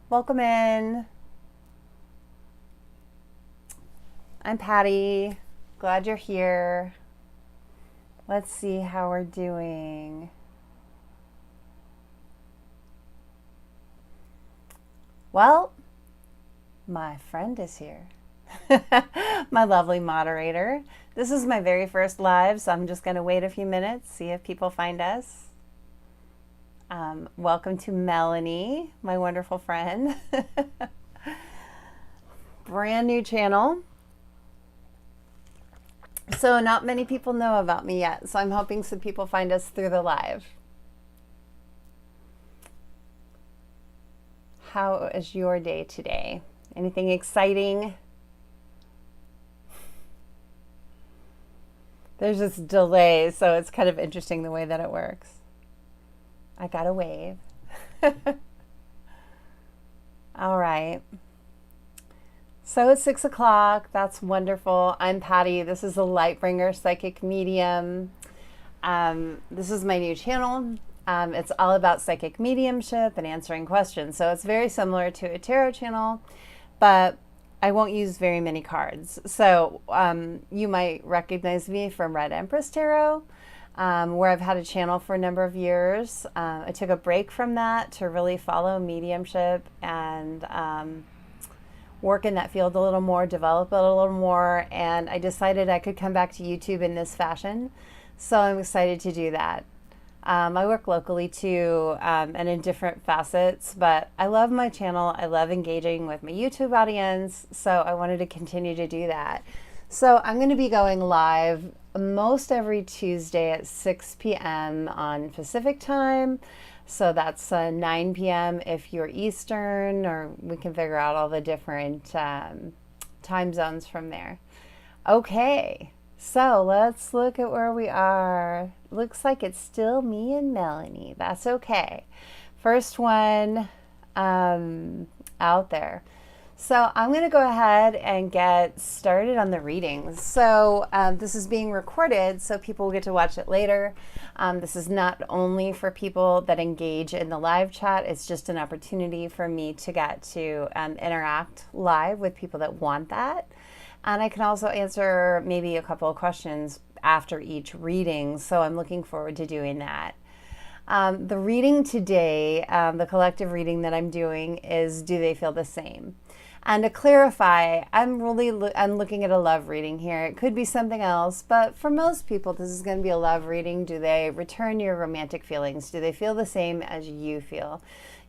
Welcome in. I'm Patty. Glad you're here. Let's see how we're doing. Well, my friend is here. My lovely moderator. This is my very first live, so I'm just going to wait a few minutes, see if people find us. Welcome to Melanie, my wonderful friend. Brand new channel. So not many people know about me yet, so I'm hoping some people find us through the live. How is your day today? Anything exciting? There's this delay, so it's kind of interesting the way that it works. I got a wave. All right. So it's 6 o'clock. That's wonderful. I'm Patty. This is the Lightbringer Psychic Medium. This is my new channel. It's all about psychic mediumship and answering questions. So it's very similar to a tarot channel, but I won't use very many cards. So you might recognize me from Red Empress Tarot, where I've had a channel for a number of years. I took a break from that to really follow mediumship and work in that field a little more, develop it a little more, and I decided I could come back to YouTube in this fashion. So I'm excited to do that. I work locally too, and in different facets, but I love my channel. I love engaging with my YouTube audience, so I wanted to continue to do that. So I'm going to be going live most every Tuesday at 6 p.m. on Pacific time. So that's 9 p.m. if you're Eastern, or we can figure out all the different time zones from there. Okay, so let's look at where we are. Looks like it's still me and Melanie. That's okay. First one out there. So I'm going to go ahead and get started on the readings. So this is being recorded, so people will get to watch it later. This is not only for people that engage in the live chat. It's just an opportunity for me to get to interact live with people that want that. And I can also answer maybe a couple of questions after each reading. So I'm looking forward to doing that. The reading today, the collective reading that I'm doing is Do They Feel the Same? And to clarify, I'm looking at a love reading here. It could be something else, but for most people, this is going to be a love reading. Do they return your romantic feelings? Do they feel the same as you feel?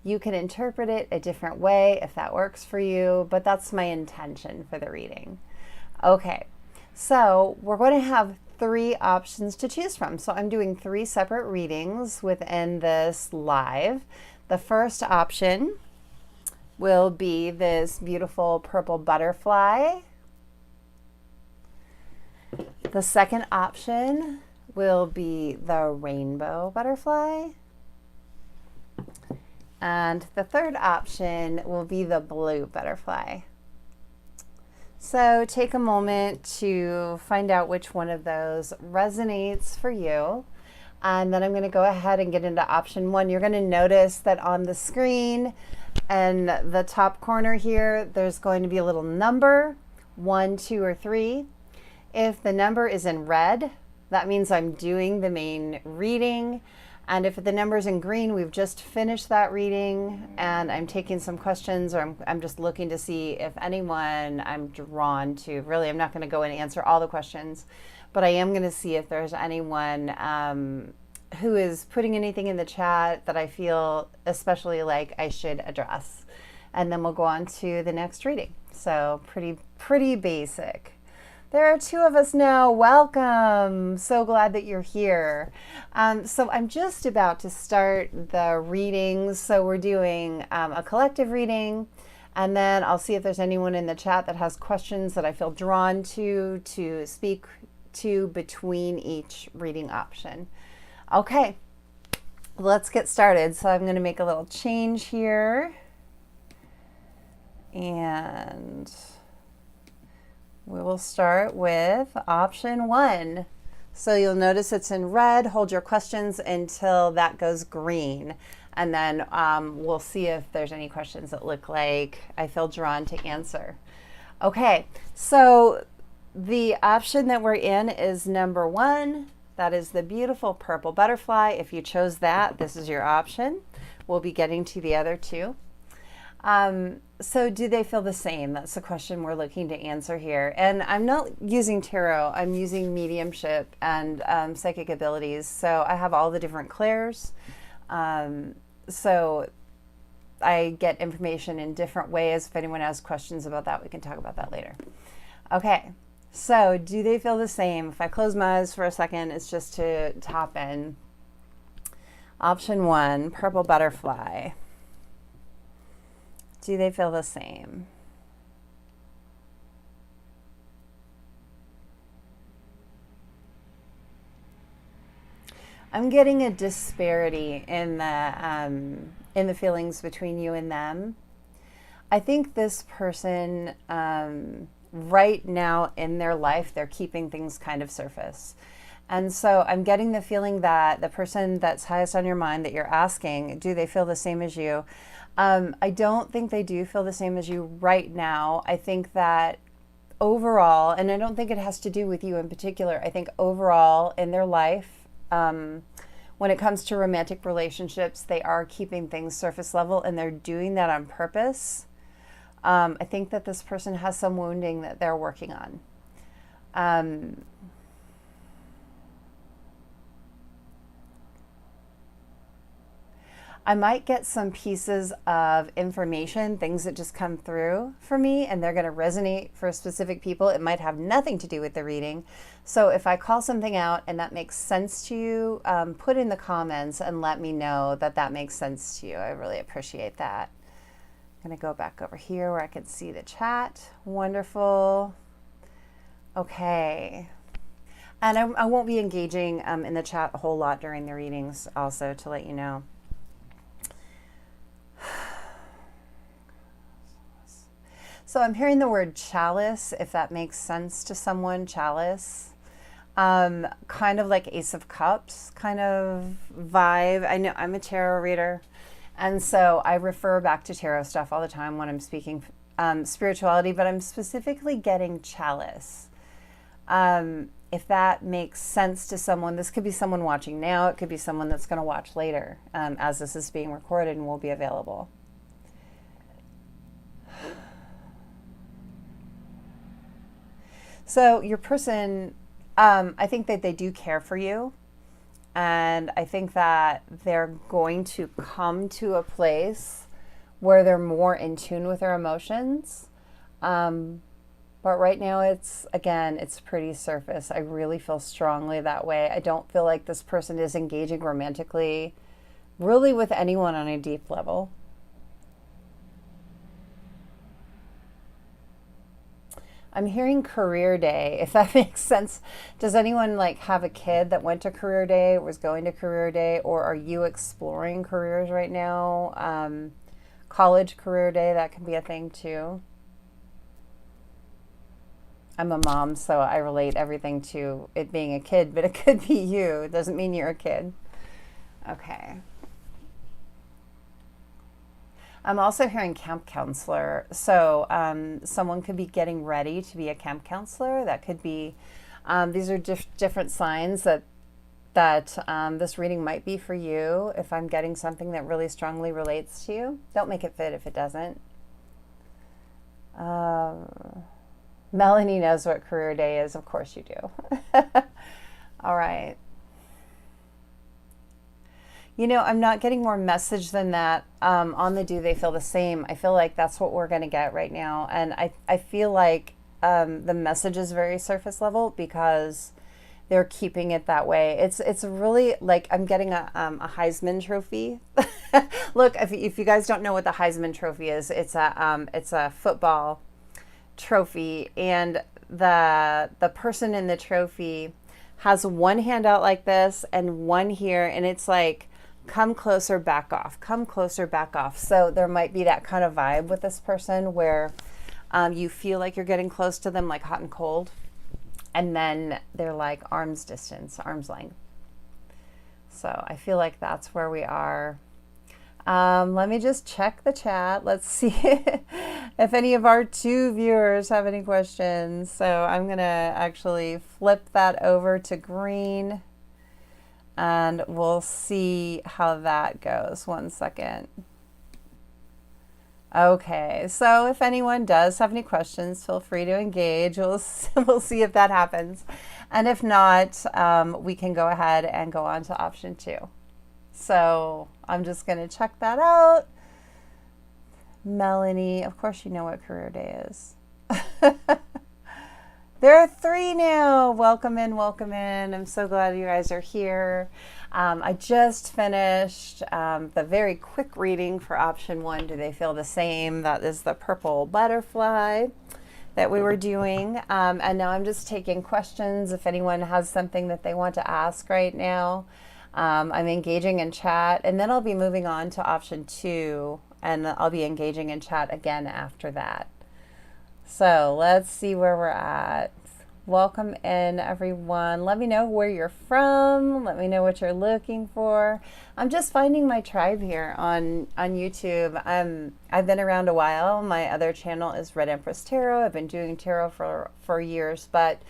You can interpret it a different way if that works for you, but that's my intention for the reading. Okay, so we're going to have 3 options to choose from. So I'm doing 3 separate readings within this live. The first option will be this beautiful purple butterfly. The second option will be the rainbow butterfly. And the third option will be the blue butterfly. So take a moment to find out which one of those resonates for you. And then I'm going to go ahead and get into option 1. You're going to notice that on the screen and the top corner here, there's going to be a little number, 1, 2, or 3. If the number is in red, that means I'm doing the main reading. And if the number's in green, we've just finished that reading and I'm taking some questions, or I'm just looking to see if anyone I'm drawn to. Really, I'm not going to go and answer all the questions, but I am going to see if there's anyone who is putting anything in the chat that I feel especially like I should address. And then we'll go on to the next reading. So pretty basic. There are 2 of us now. Welcome. So glad that you're here. So I'm just about to start the readings. So we're doing a collective reading, and then I'll see if there's anyone in the chat that has questions that I feel drawn to speak to between each reading option. Okay, let's get started. So I'm going to make a little change here. And we will start with option 1. So you'll notice it's in red. Hold your questions until that goes green. And then we'll see if there's any questions that look like I feel drawn to answer. Okay, so the option that we're in is number 1. That is the beautiful purple butterfly. If you chose that, this is your option. We'll be getting to the other 2. So do they feel the same? That's the question we're looking to answer here. And I'm not using tarot. I'm using mediumship and psychic abilities. So I have all the different clairs. So I get information in different ways. If anyone has questions about that, we can talk about that later. Okay, so do they feel the same? If I close my eyes for a second, it's just to tap in. Option 1, purple butterfly. Do they feel the same? I'm getting a disparity in the feelings between you and them. I think this person, right now in their life, they're keeping things kind of surface. And so I'm getting the feeling that the person that's highest on your mind that you're asking, do they feel the same as you? I don't think they do feel the same as you right now. I think that overall, and I don't think it has to do with you in particular, I think overall in their life, when it comes to romantic relationships, they are keeping things surface level, and they're doing that on purpose. I think that this person has some wounding that they're working on. I might get some pieces of information, things that just come through for me, and they're going to resonate for specific people. It might have nothing to do with the reading. So if I call something out and that makes sense to you, put in the comments and let me know that that makes sense to you. I really appreciate that. I'm going to go back over here where I can see the chat. Wonderful. Okay. And I won't be engaging in the chat a whole lot during the readings also, to let you know. So I'm hearing the word chalice, if that makes sense to someone, chalice. Kind of like Ace of Cups kind of vibe. I know I'm a tarot reader, and so I refer back to tarot stuff all the time when I'm speaking spirituality, but I'm specifically getting chalice. If that makes sense to someone, this could be someone watching now, it could be someone that's going to watch later as this is being recorded and will be available. So your person, I think that they do care for you, and I think that they're going to come to a place where they're more in tune with their emotions. But right now it's pretty surface. I really feel strongly that way. I don't feel like this person is engaging romantically really with anyone on a deep level. I'm hearing career day, if that makes sense. Does anyone like have a kid that went to career day, was going to career day, or are you exploring careers right now? College career day, that can be a thing too. I'm a mom, so I relate everything to it being a kid, but it could be you. It doesn't mean you're a kid. Okay. I'm also hearing camp counselor. So someone could be getting ready to be a camp counselor. That could be, these are different signs that this reading might be for you if I'm getting something that really strongly relates to you. Don't make it fit if it doesn't. Melanie knows what career day is. Of course you do. All right. You know, I'm not getting more message than that on the do they feel the same. I feel like that's what we're going to get right now. And I feel like the message is very surface level because they're keeping it that way. It's really like I'm getting a Heisman Trophy. Look, if you guys don't know what the Heisman Trophy is, it's a football trophy, and the person in the trophy has one hand out like this and one here, and it's like, come closer, back off, come closer, back off. So there might be that kind of vibe with this person where you feel like you're getting close to them, like hot and cold, and then they're like arm's distance, arm's length. So I feel like that's where we are. Let me just check the chat. Let's see if any of our 2 viewers have any questions. So I'm going to actually flip that over to green and we'll see how that goes. 1 second. Okay, so if anyone does have any questions, feel free to engage. We'll see if that happens. And if not, we can go ahead and go on to option 2. So I'm just going to check that out. Melanie, of course you know what career day is. There are 3 now. Welcome in, welcome in. I'm so glad you guys are here. I just finished the very quick reading for option 1. Do they feel the same? That is the purple butterfly that we were doing. And now I'm just taking questions if anyone has something that they want to ask right now. I'm engaging in chat, and then I'll be moving on to option 2, and I'll be engaging in chat again after that. So let's see where we're at. Welcome in, everyone. Let me know where you're from. Let me know what you're looking for. I'm just finding my tribe here on YouTube. I've been around a while. My other channel is Red Empress Tarot. I've been doing tarot for years, but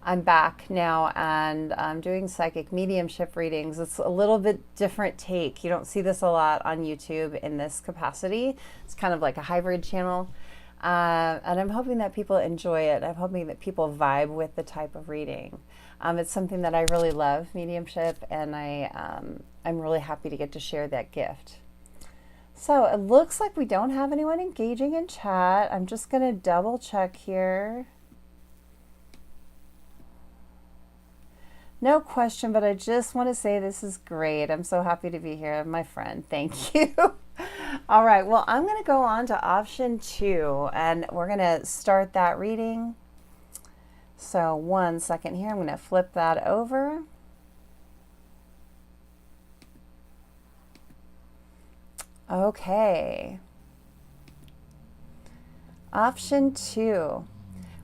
I'm back now and I'm doing psychic mediumship readings. It's a little bit different take. You don't see this a lot on YouTube in this capacity. It's kind of like a hybrid channel. And I'm hoping that people enjoy it. I'm hoping that people vibe with the type of reading. It's something that I really love, mediumship, and I'm really happy to get to share that gift. So it looks like we don't have anyone engaging in chat. I'm just going to double check here. No question, but I just want to say this is great. I'm so happy to be here, my friend. Thank you. All right, well, I'm going to go on to option 2, and we're going to start that reading. So 1 second here. I'm going to flip that over. Okay. Option 2.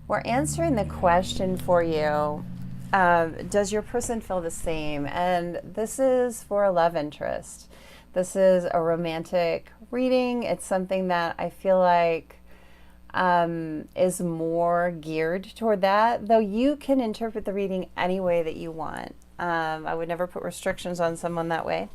We're answering the question for you. Does your person feel the same? And this is for a love interest. This is a romantic reading. It's something that I feel like is more geared toward that, though you can interpret the reading any way that you want. I would never put restrictions on someone that way.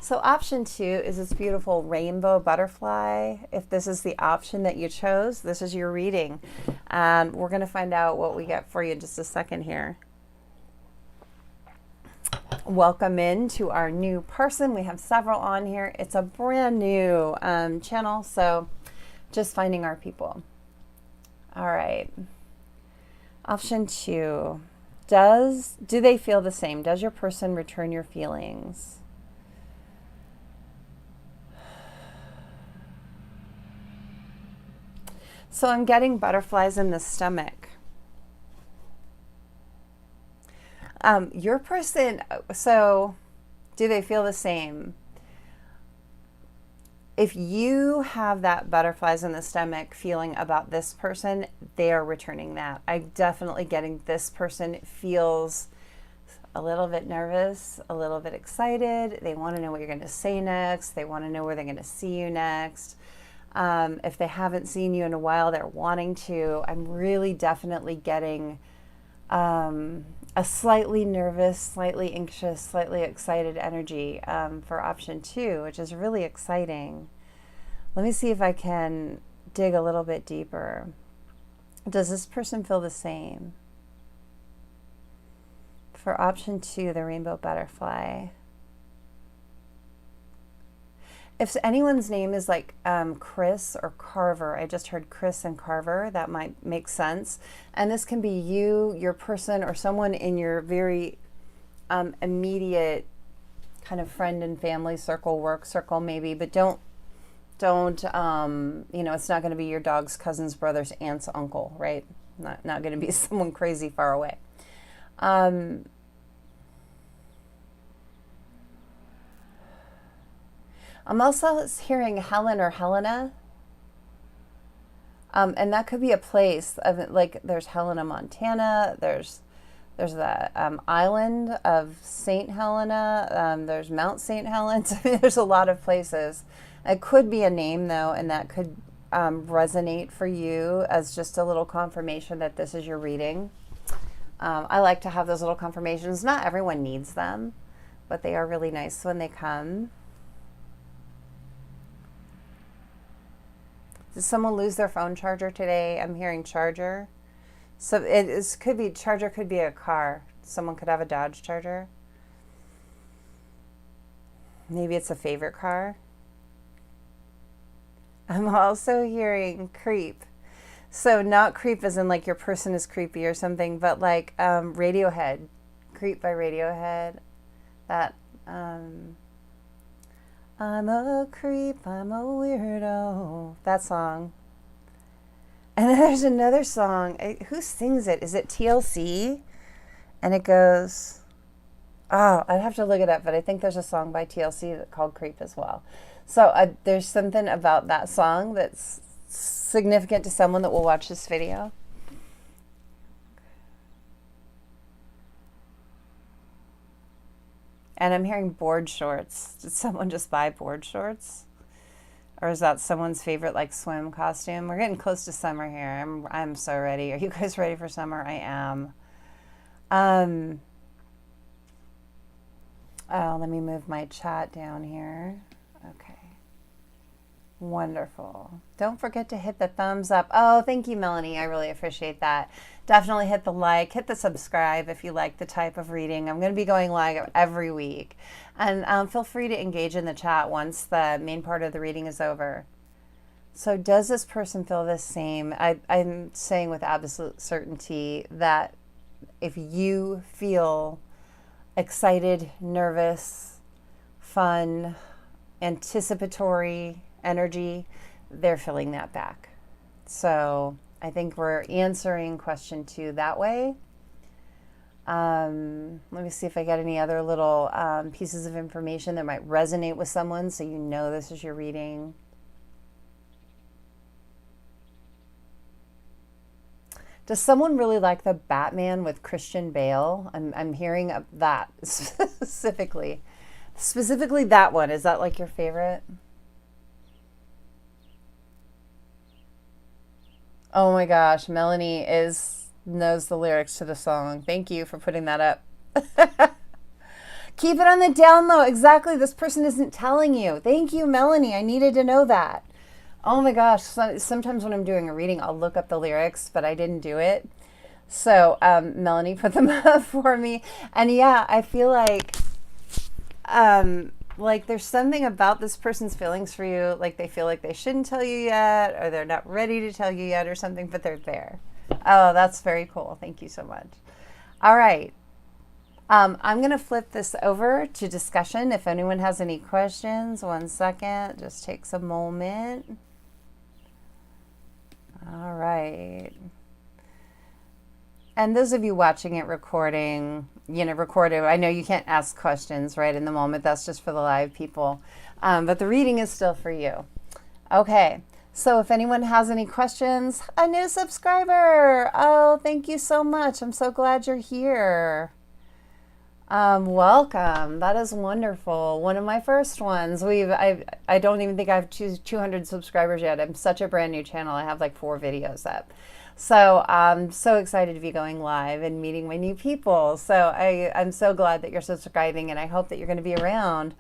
So option 2 is this beautiful rainbow butterfly. If this is the option that you chose, this is your reading. And we're going to find out what we get for you in just a second here. Welcome in to our new person. We have several on here. It's a brand new channel, so just finding our people. All right. Option 2. Do they feel the same? Does your person return your feelings? So I'm getting butterflies in the stomach. Your person, so do they feel the same? If you have that butterflies in the stomach feeling about this person, they are returning that. I'm definitely getting this person feels a little bit nervous, a little bit excited. They want to know what you're going to say next. They want to know where they're going to see you next. If they haven't seen you in a while, they're wanting to. I'm really definitely getting a slightly nervous, slightly anxious, slightly excited energy for option 2, which is really exciting. Let me see if I can dig a little bit deeper. Does this person feel the same? For option 2, the rainbow butterfly. If anyone's name is like Chris or Carver, I just heard Chris and Carver, that might make sense. And this can be you, your person, or someone in your very immediate kind of friend and family circle, work circle maybe, but don't, you know, it's not going to be your dog's cousin's brother's aunt's uncle, right? Not going to be someone crazy far away. I'm also hearing Helen or Helena. And that could be a place of, like, there's Helena, Montana, there's There's the island of St. Helena. There's Mount St. Helens. I mean, there's a lot of places. It could be a name, though, and that could resonate for you as just a little confirmation that this is your reading. I like to have those little confirmations. Not everyone needs them, but they are really nice when they come. Did someone lose their phone charger today? I'm hearing charger. So could be charger, could be a car. Someone could have a Dodge Charger. Maybe it's a favorite car. I'm also hearing creep. So not creep as in like your person is creepy or something, but like Radiohead. Creep by Radiohead. That I'm a creep, I'm a weirdo. That song. And then there's another song. Who sings it? Is it TLC? And it goes, oh, I'd have to look it up, but I think there's a song by TLC called Creep as well. So there's something about that song that's significant to someone that will watch this video. And I'm hearing board shorts. Did someone just buy board shorts? Or is that someone's favorite like swim costume? We're getting close to summer here. I'm so ready. Are you guys ready for summer? I am. Oh, let me move my chat down here. Okay. Wonderful. Don't forget to hit the thumbs up. Oh, thank you, Melanie. I really appreciate that. Definitely hit the like, hit the subscribe if you like the type of reading. I'm going to be going live every week. And feel free to engage in the chat once the main part of the reading is over. So does this person feel the same? I'm saying with absolute certainty that if you feel excited, nervous, fun, anticipatory energy, they're feeling that back. So I think we're answering question 2 that way. Let me see if I get any other little pieces of information that might resonate with someone so you know this is your reading. Does someone really like the Batman with Christian Bale? I'm hearing that specifically. Specifically that one. Is that like your favorite? Oh my gosh, Melanie knows the lyrics to the song. Thank you for putting that up. Keep it on the down low. Exactly. This person isn't telling you. Thank you, Melanie. I needed to know that. Oh my gosh. Sometimes when I'm doing a reading, I'll look up the lyrics, but I didn't do it. So Melanie put them up for me. And yeah, I feel like there's something about this person's feelings for you. Like they feel like they shouldn't tell you yet, or they're not ready to tell you yet or something, but they're there. Oh, that's very cool. Thank you so much. All right. I'm going to flip this over to discussion. If anyone has any questions, 1 second. Just takes a moment. All right. And those of you watching it recorded, I know you can't ask questions right in the moment. That's just for the live people. But the reading is still for you. Okay. So if anyone has any questions, a new subscriber. Oh, thank you so much. I'm so glad you're here. Welcome. That is wonderful. One of my first ones. I don't even think I have 200 subscribers yet. I'm such a brand new channel. I have like 4 videos up. So I'm so excited to be going live and meeting my new people. So I'm so glad that you're subscribing, and I hope that you're going to be around.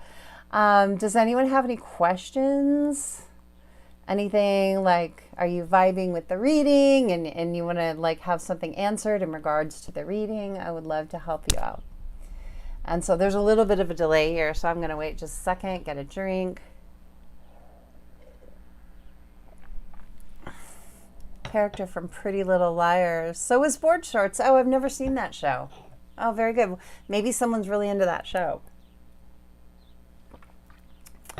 Does anyone have any questions? Anything like, are you vibing with the reading and you want to like have something answered in regards to the reading? I would love to help you out. And so there's a little bit of a delay here, so I'm going to wait just a second, get a drink. Character from Pretty Little Liars. So is Board Shorts. Oh, I've never seen that show. Oh, very good. Maybe someone's really into that show.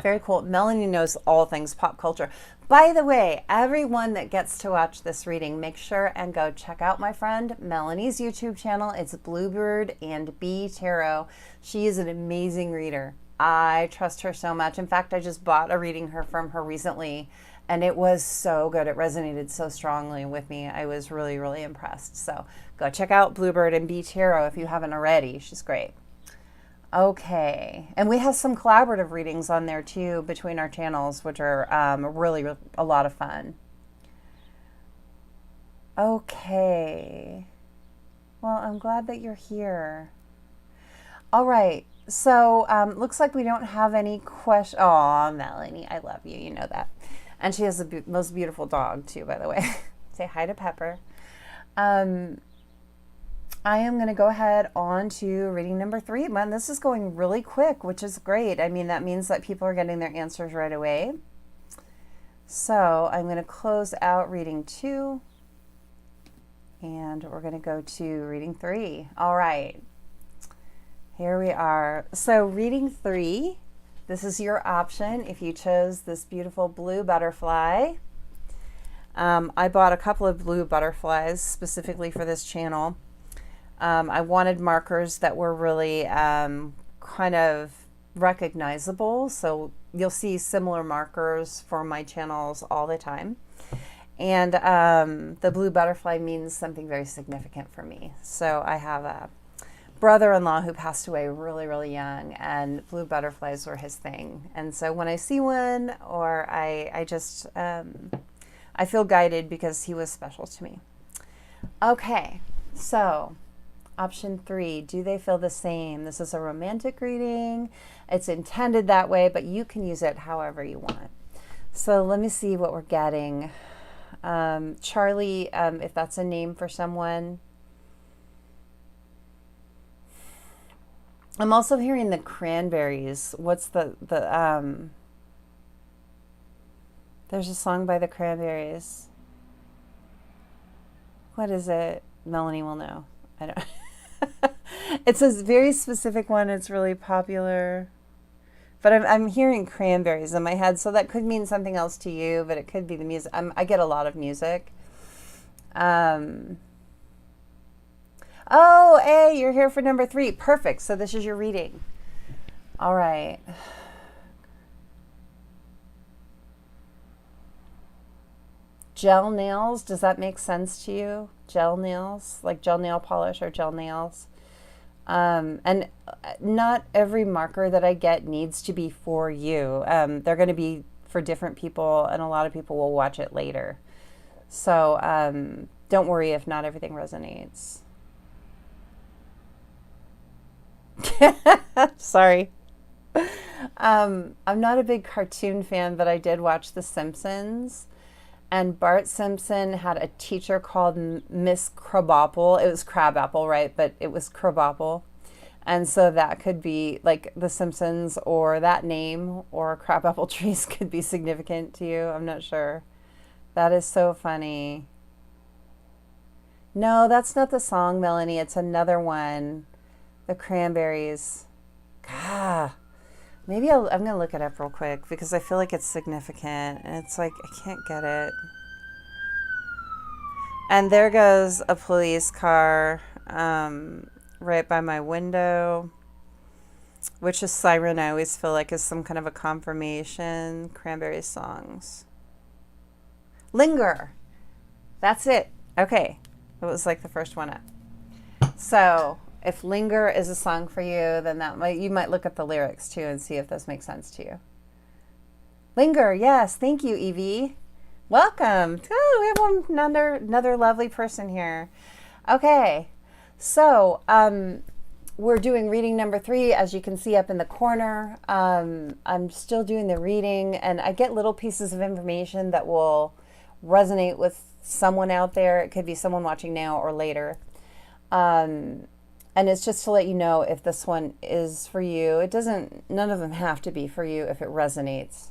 Very cool. Melanie knows all things pop culture. By the way, everyone that gets to watch this reading, make sure and go check out my friend Melanie's YouTube channel. It's Bluebird and B Tarot. She is an amazing reader. I trust her so much. In fact, I just bought a reading from her recently, And it was so good. It resonated so strongly with me. I was really, really impressed. So go check out Bluebird and B Tarot if you haven't already. She's great. Okay. And we have some collaborative readings on there too between our channels, which are really a lot of fun. Okay. Well, I'm glad that you're here. All right. So looks like we don't have any questions. Oh, Melanie, I love you. You know that. And she has the most beautiful dog too, by the way. Say hi to Pepper. I am going to go ahead on to reading number 3. Man, this is going really quick, which is great. I mean, that means that people are getting their answers right away. So I'm going to close out reading 2. And we're going to go to reading 3. All right. Here we are. So reading 3. This is your option if you chose this beautiful blue butterfly. I bought a couple of blue butterflies specifically for this channel. I wanted markers that were really kind of recognizable. So you'll see similar markers for my channels all the time. And the blue butterfly means something very significant for me. So I have a brother-in-law who passed away really, really young, and blue butterflies were his thing. And so when I see one, or I just, I feel guided because he was special to me. Okay, so option 3, do they feel the same? This is a romantic reading. It's intended that way, but you can use it however you want. So let me see what we're getting. Charlie, if that's a name for someone. I'm also hearing the Cranberries. What's the there's a song by the Cranberries. What is it? Melanie will know. I don't. It's a very specific one. It's really popular. But I'm hearing Cranberries in my head, so that could mean something else to you, but it could be the music. I get a lot of music. Oh, hey, you're here for number 3. Perfect. So this is your reading. All right. Gel nails. Does that make sense to you? Gel nails, like gel nail polish or gel nails. And not every marker that I get needs to be for you. They're going to be for different people, and a lot of people will watch it later. So don't worry if not everything resonates. Sorry. I'm not a big cartoon fan, but I did watch The Simpsons. And Bart Simpson had a teacher called Miss Krabappel. It was Crabapple, right? But it was Krabappel. And so that could be like The Simpsons, or that name, or crabapple trees could be significant to you. I'm not sure. That is so funny. No, that's not the song, Melanie. It's another one. The Cranberries. God. Maybe I'm going to look it up real quick because I feel like it's significant. And it's like, I can't get it. And there goes a police car right by my window, which a siren I always feel like is some kind of a confirmation. Cranberry songs. Linger. That's it. Okay. It was like the first one up. So if Linger is a song for you, then you might look at the lyrics too and see if this makes sense to you. Linger, yes, thank you, Evie. Welcome. Oh, we have another lovely person here. Okay, so we're doing reading number 3, as you can see up in the corner. I'm still doing the reading, and I get little pieces of information that will resonate with someone out there. It could be someone watching now or later. And it's just to let you know if this one is for you. None of them have to be for you if it resonates.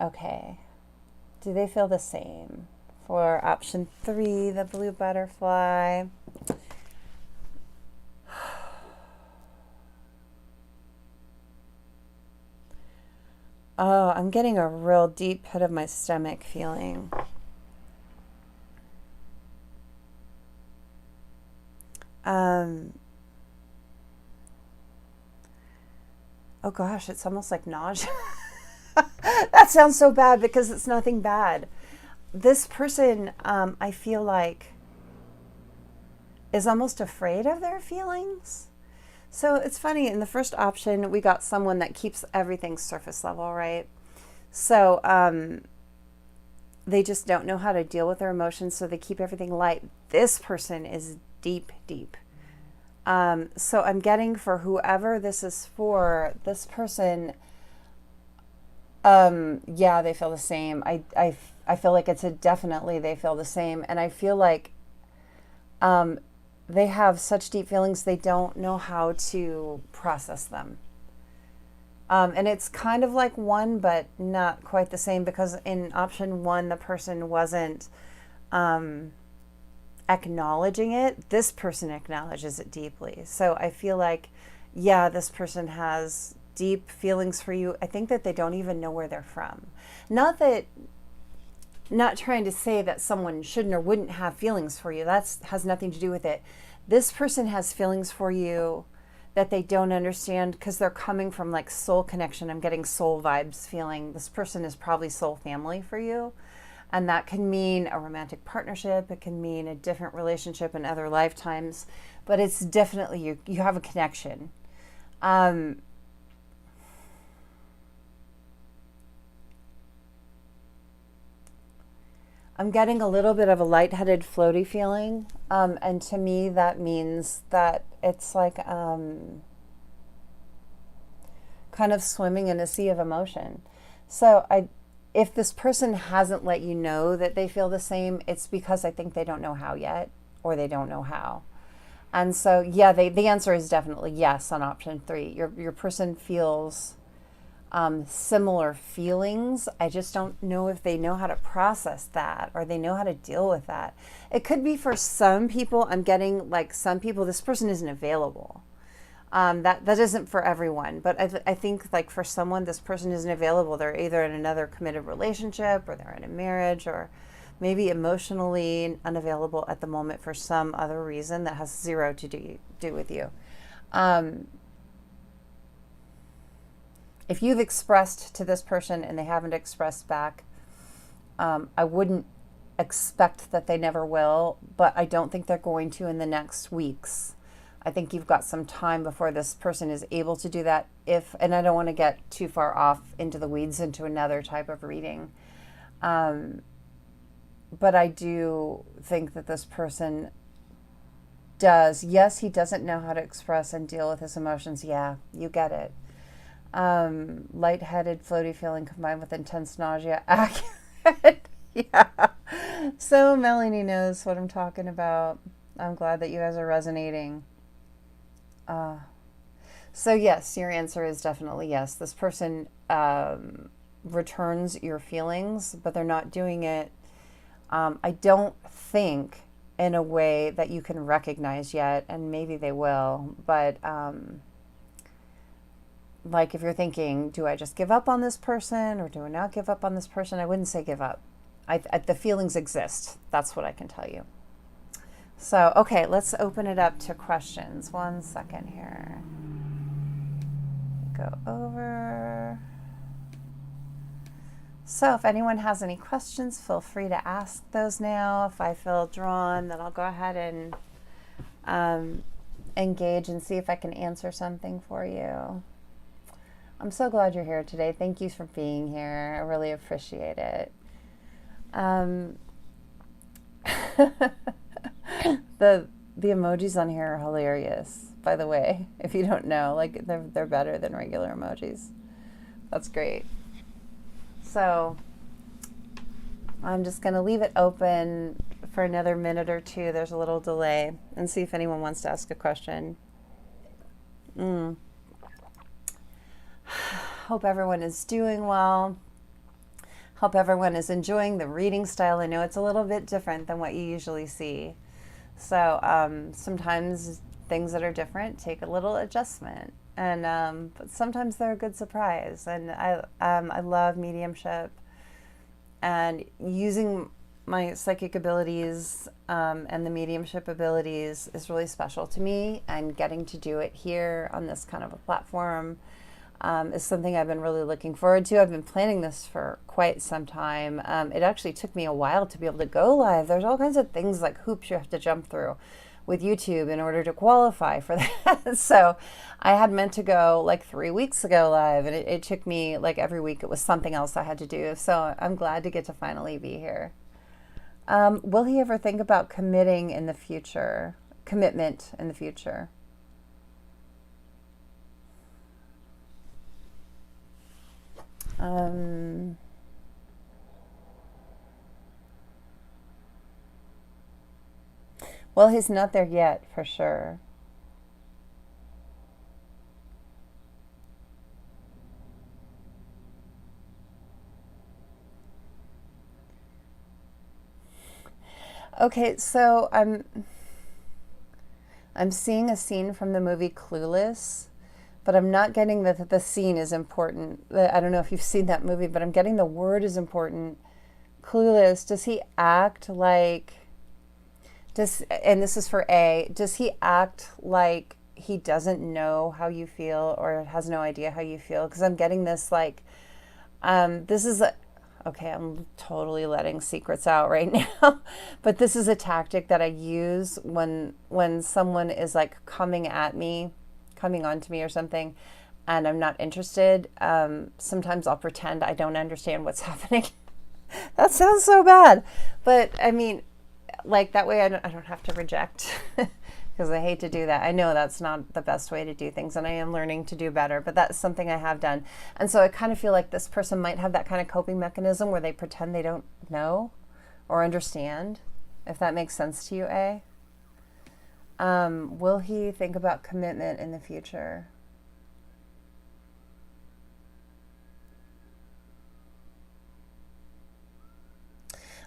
Okay. Do they feel the same? For option 3, the blue butterfly. Oh, I'm getting a real deep pit of my stomach feeling. Oh gosh, it's almost like nausea. That sounds so bad because it's nothing bad. This person, I feel like, is almost afraid of their feelings. So it's funny, in the first option, we got someone that keeps everything surface level, right? So they just don't know how to deal with their emotions, so they keep everything light. This person is deep, deep. So I'm getting, for whoever this is for, this person, yeah, they feel the same. I feel like it's a definitely they feel the same. And I feel like they have such deep feelings, they don't know how to process them. And it's kind of like one, but not quite the same, because in option one, the person wasn't acknowledging it. This person acknowledges it deeply. So I feel like, yeah, this person has deep feelings for you. I think that they don't even know where they're from. Not trying to say that someone shouldn't or wouldn't have feelings for you. That has nothing to do with it. This person has feelings for you that they don't understand, because they're coming from like soul connection. I'm getting soul vibes feeling. This person is probably soul family for you. And that can mean a romantic partnership. It can mean a different relationship in other lifetimes. But it's definitely, you have a connection. I'm getting a little bit of a lightheaded, floaty feeling. And to me, that means that it's like kind of swimming in a sea of emotion. So if this person hasn't let you know that they feel the same, it's because I think they don't know how yet, or they don't know how. And so, yeah, the answer is definitely yes on option 3. Your person feels similar feelings. I just don't know if they know how to process that, or they know how to deal with that. It could be for some people. I'm getting like some people, this person isn't available. That isn't for everyone, but I think like for someone, this person isn't available. They're either in another committed relationship, or they're in a marriage, or maybe emotionally unavailable at the moment for some other reason that has zero to do with you. If you've expressed to this person and they haven't expressed back, I wouldn't expect that they never will, but I don't think they're going to in the next weeks. I think you've got some time before this person is able to do that. And I don't want to get too far off into the weeds into another type of reading. But I do think that this person does. Yes, he doesn't know how to express and deal with his emotions. Yeah, you get it. Lightheaded, floaty feeling combined with intense nausea. Accurate. Yeah. So Melanie knows what I'm talking about. I'm glad that you guys are resonating. So yes, your answer is definitely yes. This person returns your feelings, but they're not doing it, I don't think, in a way that you can recognize yet, and maybe they will, but like if you're thinking, do I just give up on this person, or do I not give up on this person? I wouldn't say give up. The feelings exist. That's what I can tell you. So, okay, let's open it up to questions. 1 second here. Go over. So if anyone has any questions, feel free to ask those now. If I feel drawn, then I'll go ahead and engage and see if I can answer something for you. I'm so glad you're here today. Thank you for being here. I really appreciate it. The emojis on here are hilarious, by the way. If you don't know, like they're better than regular emojis. That's great. So I'm just going to leave it open for another minute or two. There's a little delay, and see if anyone wants to ask a question. Hope everyone is doing well. Hope everyone is enjoying the reading style. I know it's a little bit different than what you usually see. So sometimes things that are different take a little adjustment, and but sometimes they're a good surprise. And I love mediumship, and using my psychic abilities and the mediumship abilities is really special to me, and getting to do it here on this kind of a platform is something I've been really looking forward to. I've been planning this for quite some time. It actually took me a while to be able to go live. There's all kinds of things like hoops you have to jump through with YouTube in order to qualify for that. So I had meant to go like 3 weeks ago live, and it took me like every week it was something else I had to do. So I'm glad to get to finally be here. Will he ever think about committing in the future? Commitment in the future? Well, he's not there yet, for sure. Okay, so I'm seeing a scene from the movie Clueless, but I'm not getting that the scene is important. I don't know if you've seen that movie, but I'm getting the word is important. Clueless, does he act like, and this is for A, does he act like he doesn't know how you feel or has no idea how you feel? Because I'm getting this like, this is okay, I'm totally letting secrets out right now, but this is a tactic that I use when someone is like coming on to me or something, and I'm not interested. Sometimes I'll pretend I don't understand what's happening. That sounds so bad, but I mean, like that way I don't have to reject, because I hate to do that. I know that's not the best way to do things, and I am learning to do better, but that's something I have done. And so I kind of feel like this person might have that kind of coping mechanism where they pretend they don't know or understand, if that makes sense to you, A. Will he think about commitment in the future?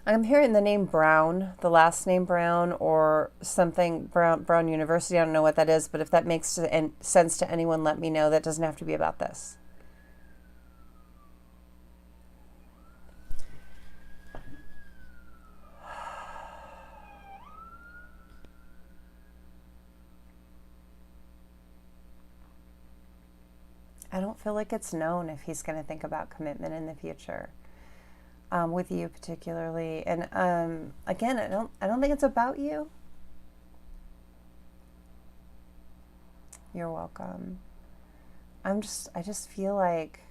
I'm hearing the name Brown, the last name Brown, or something, Brown University. I don't know what that is, but if that makes sense to anyone, let me know. That doesn't have to be about this. I don't feel like it's known if he's going to think about commitment in the future. With you particularly, and again, I don't think it's about you. You're welcome. I just feel like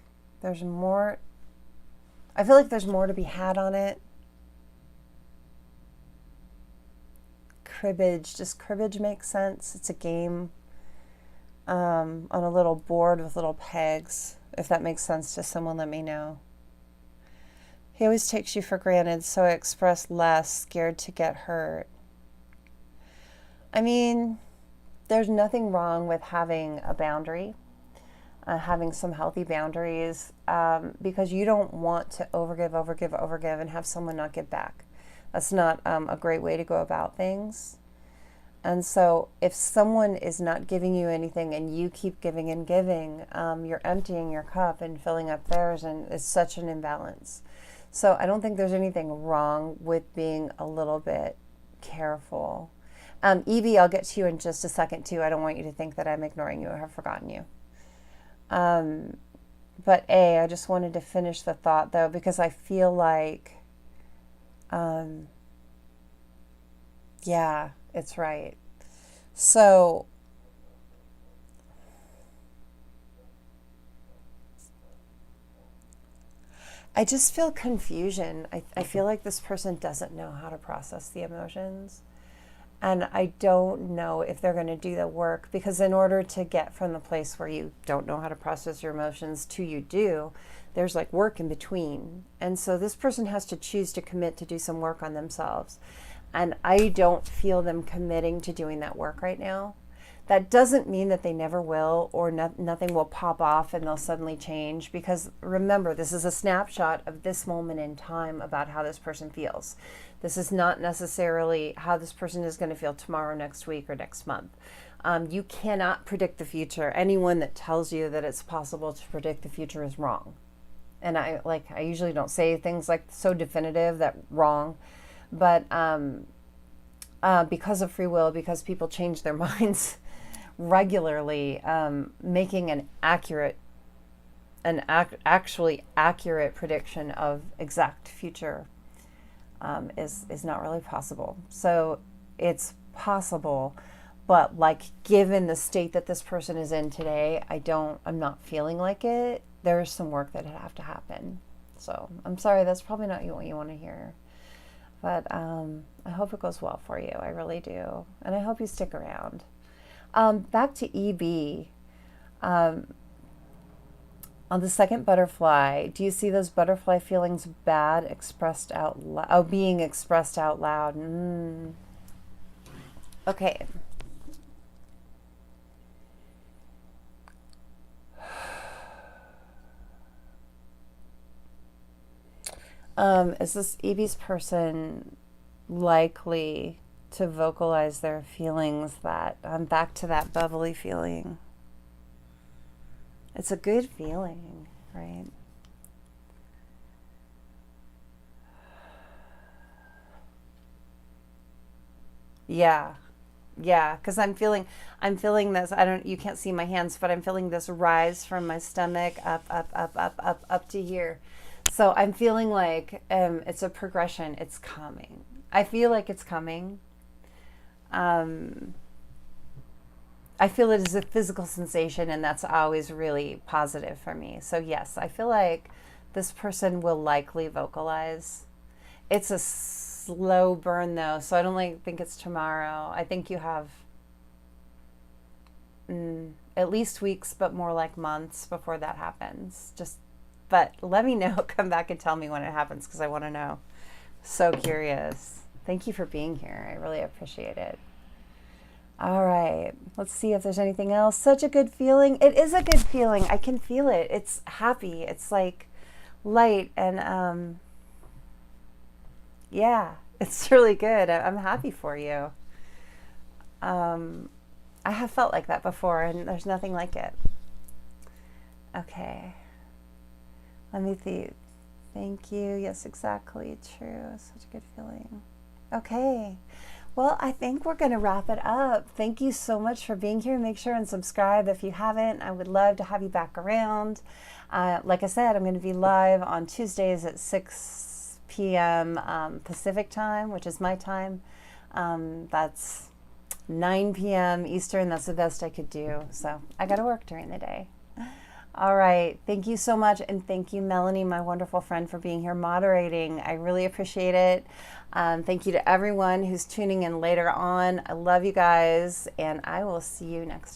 there's more. I feel like there's more to be had on it. Cribbage, does cribbage make sense? It's a game on a little board with little pegs. If that makes sense to someone, let me know. He always takes you for granted, so I express less, scared to get hurt. I mean, there's nothing wrong with having a boundary, having some healthy boundaries, because you don't want to overgive, and have someone not give back. That's not a great way to go about things. And so if someone is not giving you anything and you keep giving and giving, you're emptying your cup and filling up theirs, and it's such an imbalance. So I don't think there's anything wrong with being a little bit careful. Evie, I'll get to you in just a second too. I don't want you to think that I'm ignoring you or have forgotten you. But A, I just wanted to finish the thought though, because I feel like, yeah, it's right. So I just feel confusion. I feel like this person doesn't know how to process the emotions. And I don't know if they're going to do the work, because in order to get from the place where you don't know how to process your emotions to you do, there's like work in between. And so this person has to choose to commit to do some work on themselves. And I don't feel them committing to doing that work right now. That doesn't mean that they never will, or nothing will pop off and they'll suddenly change, because remember, this is a snapshot of this moment in time about how this person feels. This is not necessarily how this person is going to feel tomorrow, next week, or next month. You cannot predict the future. Anyone that tells you that it's possible to predict the future is wrong. And I usually don't say things like so definitive that wrong, but because of free will, because people change their minds regularly, making an accurate an actually accurate prediction of exact future is not really possible. So it's possible, but like given the state that this person is in today, I'm not feeling like it. There's some work that would have to happen. So I'm sorry, that's probably not what you want to hear. But I hope it goes well for you. I really do. And I hope you stick around. Back to 𝗍𝗑. On the second butterfly, do you see those butterfly feelings bad expressed out loud? Oh, being expressed out loud. Okay. Is this 𝗍𝗑's person likely to vocalize their feelings that I'm back to that bubbly feeling? It's a good feeling, right? Yeah. Yeah, because I'm feeling this. You can't see my hands, but I'm feeling this rise from my stomach up to here. So I'm feeling like it's a progression. It's coming. I feel like it's coming. I feel it as a physical sensation, and that's always really positive for me. So yes, I feel like this person will likely vocalize. It's a slow burn though, so I don't think it's tomorrow. I think you have at least weeks, but more like months before that happens. But let me know. Come back and tell me when it happens, because I want to know. So curious. Thank you for being here. I really appreciate it. All right, let's see if there's anything else. Such a good feeling. It is a good feeling. I can feel it. It's happy. It's like light, and yeah, it's really good. I'm happy for you. I have felt like that before, and there's nothing like it. Okay. Let me see. Thank you. Yes, exactly. True. Such a good feeling. Okay. Well, I think we're going to wrap it up. Thank you so much for being here. Make sure and subscribe if you haven't. I would love to have you back around. Like I said, I'm going to be live on Tuesdays at 6 p.m. Pacific time, which is my time. That's 9 p.m. Eastern. That's the best I could do. So I got to work during the day. All right. Thank you so much. And thank you, Melanie, my wonderful friend, for being here moderating. I really appreciate it. Thank you to everyone who's tuning in later on. I love you guys, and I will see you next time.